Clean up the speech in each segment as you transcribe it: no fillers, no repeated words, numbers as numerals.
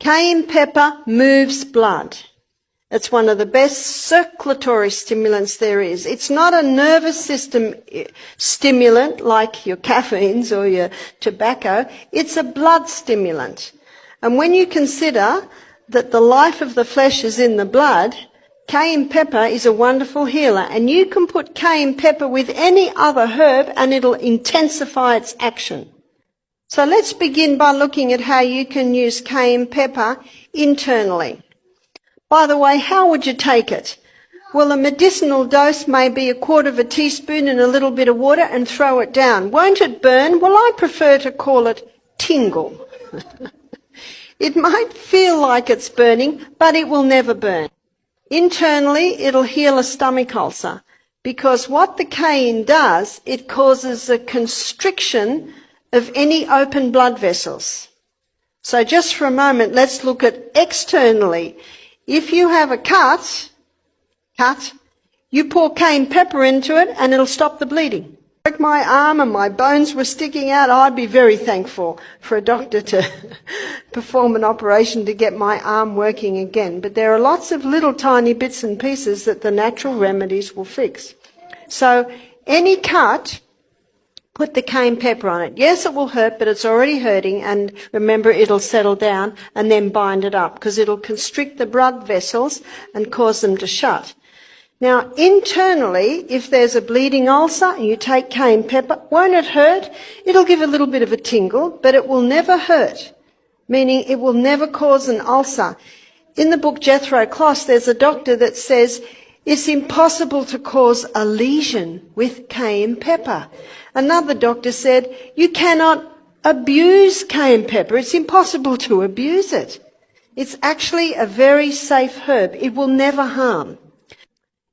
Cayenne pepper moves blood. It's one of the best circulatory stimulants there is. It's not a nervous system stimulant like your caffeines or your tobacco. It's a blood stimulant. And when you consider that the life of the flesh is in the blood, cayenne pepper is a wonderful healer. And you can put cayenne pepper with any other herb and it'll intensify its action. So let's begin by looking at how you can use cayenne pepper internally. By the way, how would you take it? Well, a medicinal dose may be a quarter of a teaspoon in a little bit of water and throw it down. Won't it burn? Well, I prefer to call it tingle. It might feel like it's burning, but it will never burn. Internally, it'll heal a stomach ulcer because what the cayenne does, it causes a constriction of any open blood vessels. So just for a moment, let's look at externally. If you have a cut, you pour cayenne pepper into it and it'll stop the bleeding. Like my arm and my bones were sticking out, I'd be very thankful for a doctor to perform an operation to get my arm working again. But there are lots of little tiny bits and pieces that the natural remedies will fix. So any cut, put the cayenne pepper on it. Yes, it will hurt, but it's already hurting, and remember, it'll settle down and then bind it up because it'll constrict the blood vessels and cause them to shut. Now, internally, if there's a bleeding ulcer and you take cayenne pepper, won't it hurt? It'll give a little bit of a tingle, but it will never hurt, meaning it will never cause an ulcer. In the book Jethro Kloss, there's a doctor that says it's impossible to cause a lesion with cayenne pepper. Another doctor said, you cannot abuse cayenne pepper. It's impossible to abuse it. It's actually a very safe herb. It will never harm.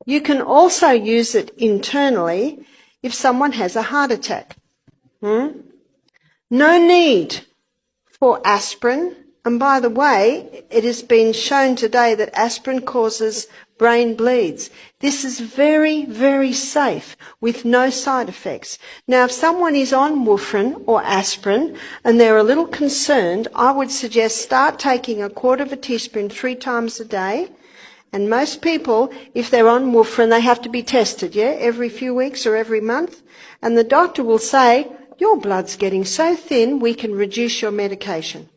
You can also use it internally if someone has a heart attack. No need for aspirin. And by the way, it has been shown today that aspirin causes brain bleeds. This is very, very safe with no side effects. Now, if someone is on warfarin or aspirin and they're a little concerned, I would suggest start taking a quarter of a teaspoon 3 times a day. And most people, if they're on warfarin, they have to be tested, every few weeks or every month. And the doctor will say, your blood's getting so thin, we can reduce your medication.